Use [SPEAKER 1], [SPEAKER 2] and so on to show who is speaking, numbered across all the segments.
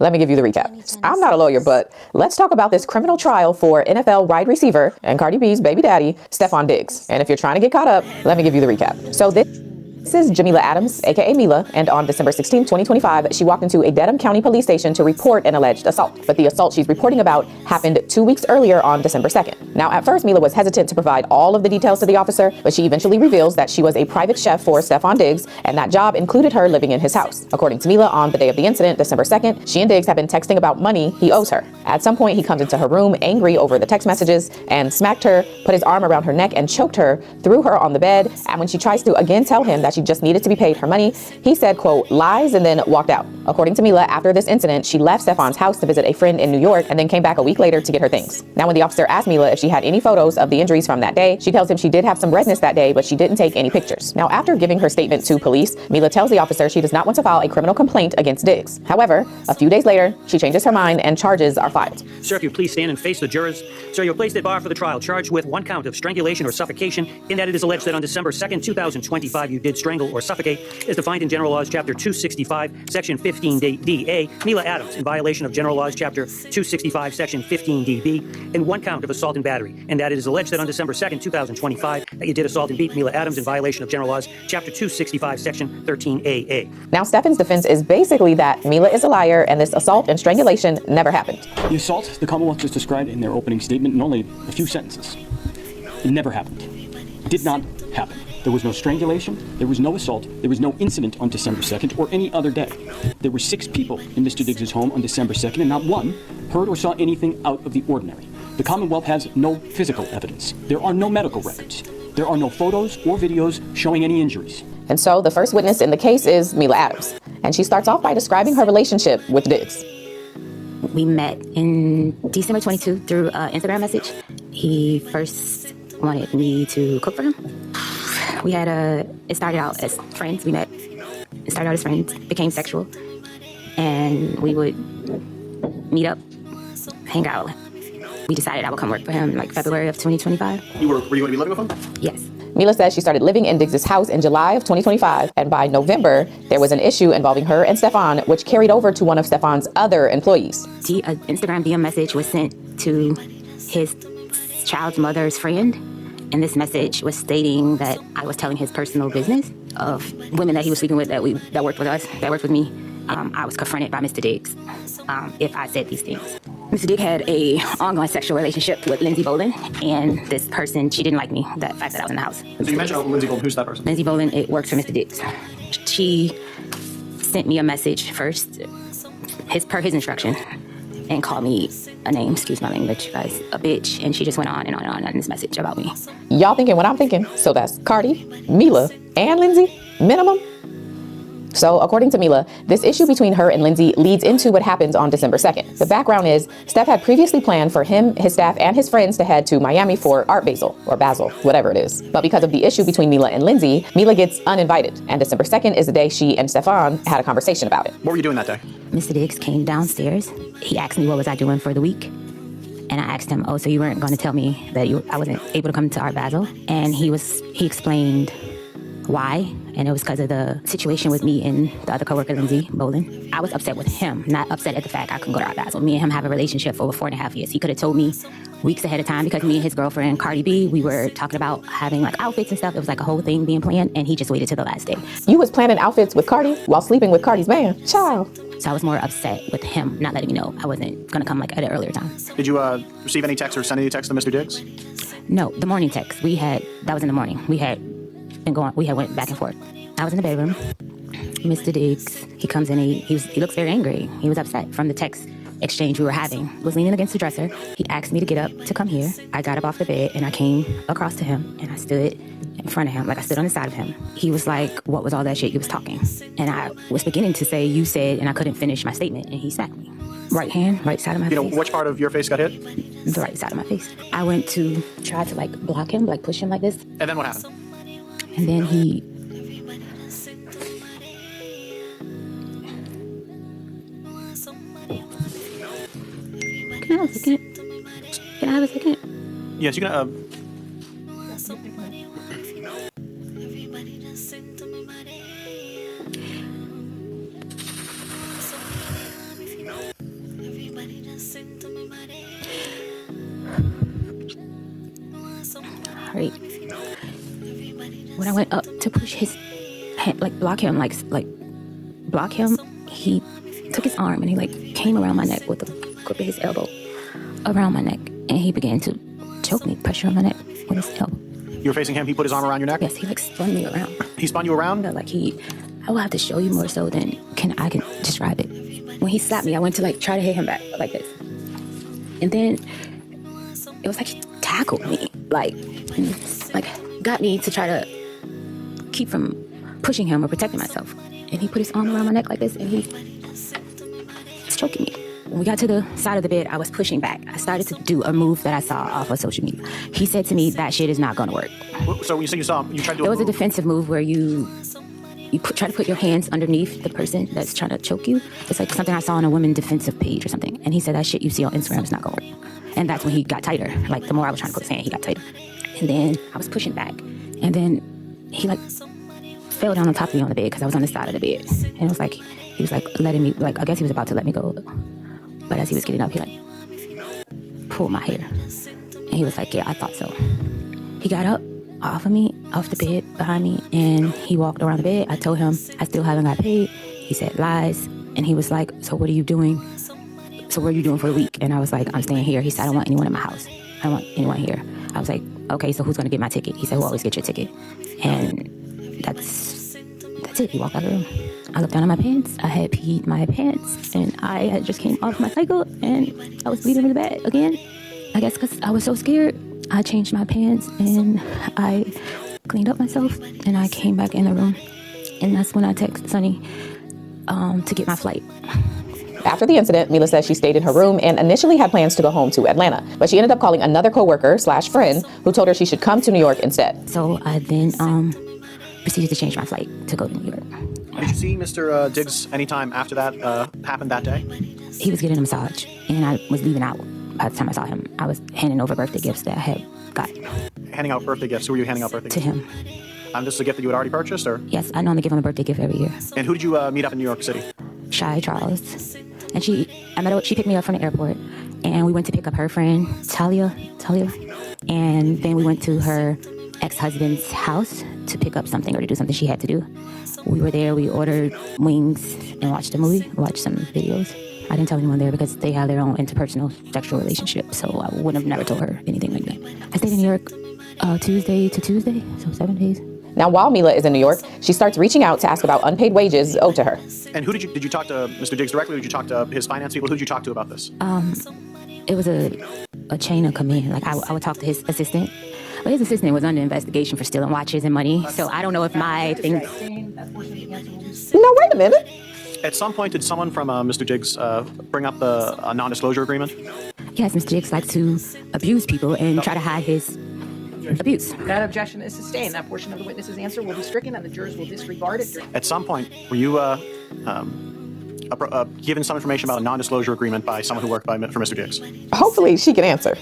[SPEAKER 1] Let me give you the recap. I'm not a lawyer, but let's talk about this criminal trial for NFL wide receiver and Cardi B's baby daddy, Stefon Diggs. And if you're trying to get caught up, let me give you the recap. So this is Jamila Adams, aka Mila, and on December 16, 2025, she walked into a Dedham County police station to report an alleged assault. But the assault she's reporting about happened 2 weeks earlier on December 2nd. Now, at first, Mila was hesitant to provide all of the details to the officer, but she eventually reveals that she was a private chef for Stefon Diggs, and that job included her living in his house. According to Mila, on the day of the incident, December 2nd, she and Diggs have been texting about money he owes her. At some point, he comes into her room angry over the text messages and smacked her, put his arm around her neck and choked her, threw her on the bed, and when she tries to again tell him that she just needed to be paid her money, he said, quote, lies, and then walked out. According to Mila, after this incident, she left Stefon's house to visit a friend in New York and then came back a week later to get her things. Now, when the officer asked Mila if she had any photos of the injuries from that day, she tells him she did have some redness that day, but she didn't take any pictures. Now, after giving her statement to police, Mila tells the officer she does not want to file a criminal complaint against Diggs. However, a few days later, she changes her mind and charges are filed.
[SPEAKER 2] Sir, if you please stand and face the jurors. Sir, you're placed at bar for the trial, charged with 1 count of strangulation or suffocation, in that it is alleged that on December 2nd, 2025, you did strangle or suffocate, as defined in General Laws, Chapter 265, Section 15D-A, Mila Adams, in violation of General Laws, Chapter 265, Section 15D-B, and 1 count of assault and battery, and that it is alleged that on December 2nd, 2025, that you did assault and beat Mila Adams in violation of General Laws, Chapter 265, Section 13AA.
[SPEAKER 1] Now, Stefon's defense is basically that Mila is a liar and this assault and strangulation never happened.
[SPEAKER 3] The assault the Commonwealth just described in their opening statement in only a few sentences. It never happened. It did not happen. There was no strangulation, there was no assault, there was no incident on December 2nd or any other day. There were 6 people in Mr. Diggs' home on December 2nd, and not one heard or saw anything out of the ordinary. The Commonwealth has no physical evidence. There are no medical records. There are no photos or videos showing any injuries.
[SPEAKER 1] And so the first witness in the case is Mila Adams, and she starts off by describing her relationship with Diggs.
[SPEAKER 4] We met in December 22 through an Instagram message. He first wanted me to cook for him. It started out as friends. We met. It started out as friends, became sexual, and we would meet up, hang out. We decided I would come work for him like February of 2025.
[SPEAKER 5] Were you going to be living with him?
[SPEAKER 4] Yes.
[SPEAKER 1] Mila says she started living in Diggs' house in July of 2025, and by November, there was an issue involving her and Stefon, which carried over to one of Stefon's other employees.
[SPEAKER 4] An Instagram DM message was sent to his child's mother's friend, and this message was stating that I was telling his personal business of women that he was sleeping with that worked with us, that worked with me. I was confronted by Mr. Diggs if I said these things. Mr. Diggs had a ongoing sexual relationship with Lindsay Bolin, and this person, she didn't like me, the fact that I was in the house.
[SPEAKER 5] So you mentioned Lindsay Bolin. Who's that person?
[SPEAKER 4] Lindsay Bolin, it works for Mr. Diggs. She sent me a message first, per his instruction, and called me a name, excuse my language, you guys, a bitch, and she just went on and on and on in this message about me.
[SPEAKER 1] Y'all thinking what I'm thinking? So that's Cardi, Mila, and Lindsay, minimum? So according to Mila, this issue between her and Lindsay leads into what happens on December 2nd. The background is Steph had previously planned for him, his staff, and his friends to head to Miami for Art Basel, or Basel, whatever it is. But because of the issue between Mila and Lindsay, Mila gets uninvited. And December 2nd is the day she and Stefon had a conversation about it.
[SPEAKER 5] What were you doing that day?
[SPEAKER 4] Mr. Diggs came downstairs. He asked me what was I doing for the week. And I asked him, oh, so you weren't going to tell me that I wasn't able to come to Art Basel? And he explained why, and it was because of the situation with me and the other coworker, Lindsay Bolin. I was upset with him, not upset at the fact I couldn't go to Art Basel. Me and him have a relationship for over 4.5 years. He could have told me weeks ahead of time, because me and his girlfriend, Cardi B, we were talking about having like outfits and stuff. It was like a whole thing being planned, and he just waited till the last day.
[SPEAKER 1] You was planning outfits with Cardi while sleeping with Cardi's man. Child.
[SPEAKER 4] So I was more upset with him not letting me know I wasn't going to come like at an earlier time.
[SPEAKER 5] Did you receive any text or send any text to Mr. Diggs?
[SPEAKER 4] No, the morning text that was in the morning. We had went back and forth. I was in the bedroom. Mr. Diggs, he comes in, he looks very angry. He was upset from the text exchange we were having. Was leaning against the dresser. He asked me to get up to come here. I got up off the bed and I came across to him and I stood in front of him, like I stood on the side of him. He was like, what was all that shit you was talking? And I was beginning to say, you said, and I couldn't finish my statement, and he smacked me. Right hand, right side of my face.
[SPEAKER 5] You know, which part of your face got hit?
[SPEAKER 4] The right side of my face. I went to try to like block him, like push him like this.
[SPEAKER 5] And then what happened?
[SPEAKER 4] And then he... Can I have a second? Can I have a second?
[SPEAKER 5] Yes, you can.
[SPEAKER 4] great. When I went up to push his hand, block him, block him, he took his arm and he came around my neck with the grip of his elbow around my neck, and he began to choke me, pressure on my neck with his elbow.
[SPEAKER 5] You were facing him. He put his arm around your neck.
[SPEAKER 4] Yes, he spun me around.
[SPEAKER 5] He spun you around.
[SPEAKER 4] I will have to show you more so than I can describe it. When he slapped me, I went to try to hit him back like this, and then it was like he tackled me, and got me to try to keep from pushing him or protecting myself. And he put his arm around my neck like this, and he was choking me. When we got to the side of the bed, I was pushing back. I started to do a move that I saw off of social media. He said to me, that shit is not going to work.
[SPEAKER 5] So when you say you saw him, you tried to do
[SPEAKER 4] It
[SPEAKER 5] a
[SPEAKER 4] was
[SPEAKER 5] move.
[SPEAKER 4] a defensive move where you try to put your hands underneath the person that's trying to choke you. It's like something I saw on a women's defensive page or something. And he said, that shit you see on Instagram is not going to work. And that's when he got tighter. The more I was trying to put his hand, he got tighter. And then I was pushing back. And then he fell down on top of me on the bed because I was on the side of the bed. And it was he was letting me, I guess he was about to let me go. But as he was getting up, he pulled my hair. And he was like, yeah, I thought so. He got up off the bed behind me, and he walked around the bed. I told him I still haven't got paid. He said lies. And he was like, so what are you doing? So what are you doing for the week? And I was like, I'm staying here. He said, I don't want anyone in my house. I don't want anyone here. I was like, okay, so who's going to get my ticket? He said, well, always get your ticket. And that's it. He walked out of the room. I looked down at my pants. I had peed my pants, and I had just came off my cycle, and I was bleeding really bad again. I guess because I was so scared, I changed my pants, and I cleaned up myself, and I came back in the room. And that's when I texted Sonny to get my flight.
[SPEAKER 1] After the incident, Mila says she stayed in her room and initially had plans to go home to Atlanta, but she ended up calling another coworker/friend who told her she should come to New York instead.
[SPEAKER 4] So I then proceeded to change my flight to go to New York.
[SPEAKER 5] Did you see Mr. Diggs anytime after that happened that day?
[SPEAKER 4] He was getting a massage, and I was leaving out. By the time I saw him, I was handing over birthday gifts that I had got.
[SPEAKER 5] Handing out birthday gifts. Who were you handing out birthday
[SPEAKER 4] to
[SPEAKER 5] gifts?
[SPEAKER 4] him.
[SPEAKER 5] This is a gift that you had already purchased, or?
[SPEAKER 4] Yes, I normally give him a birthday gift every year.
[SPEAKER 5] And who did you meet up in New York City?
[SPEAKER 4] Shy Charles. And she picked me up from the airport, and we went to pick up her friend, Talia. And then we went to her ex-husband's house to pick up something or to do something she had to do. We were there, we ordered wings and watched a movie, watched some videos. I didn't tell anyone there because they have their own interpersonal sexual relationship, so I would have never told her anything like that. I stayed in New York Tuesday to Tuesday, so 7 days.
[SPEAKER 1] Now, while Mila is in New York, she starts reaching out to ask about unpaid wages owed to her.
[SPEAKER 5] And who did you talk to Mr. Diggs directly, or did you talk to his finance people? Who did you talk to about this?
[SPEAKER 4] It was a chain of command. I would talk to his assistant. But his assistant was under investigation for stealing watches and money, so I don't know if my thing...
[SPEAKER 1] No, wait a minute.
[SPEAKER 5] At some point, did someone from Mr. Diggs bring up a non-disclosure agreement?
[SPEAKER 4] Yes, Mr. Diggs likes to abuse people and try to hide his abuse.
[SPEAKER 6] That objection is sustained. That portion of the witness's answer will be stricken, and the jurors will disregard it.
[SPEAKER 5] At some point, were you given some information about a non-disclosure agreement by someone who worked for Mr. Diggs?
[SPEAKER 1] Hopefully she can answer.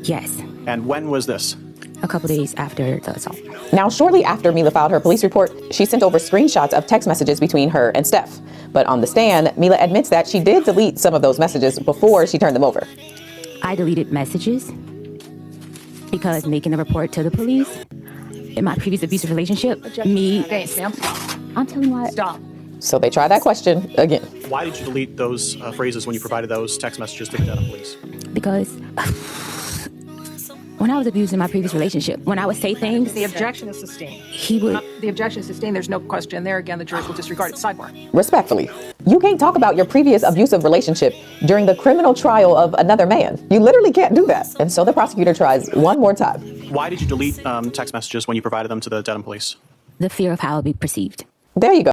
[SPEAKER 4] Yes.
[SPEAKER 5] And when was this?
[SPEAKER 4] A couple days after the assault.
[SPEAKER 1] Now, shortly after Mila filed her police report, she sent over screenshots of text messages between her and Steph. But on the stand, Mila admits that she did delete some of those messages before she turned them over.
[SPEAKER 4] I deleted messages because making the report to the police in my previous abusive relationship,
[SPEAKER 6] Okay, Sam, stop.
[SPEAKER 4] I'm telling you why.
[SPEAKER 6] Stop.
[SPEAKER 1] So they try that question again.
[SPEAKER 5] Why did you delete those phrases when you provided those text messages to the Dedham police?
[SPEAKER 4] Because when I was abused in my previous relationship, when I would say things,
[SPEAKER 6] The objection is sustained.
[SPEAKER 4] he would...
[SPEAKER 6] The objection is sustained. There's no question there. Again, the jurors will disregard it. Sidebar.
[SPEAKER 1] Respectfully, you can't talk about your previous abusive relationship during the criminal trial of another man. You literally can't do that. And so the prosecutor tries one more time.
[SPEAKER 5] Why did you delete text messages when you provided them to the Dedham police?
[SPEAKER 4] The fear of how it would be perceived.
[SPEAKER 1] There you go.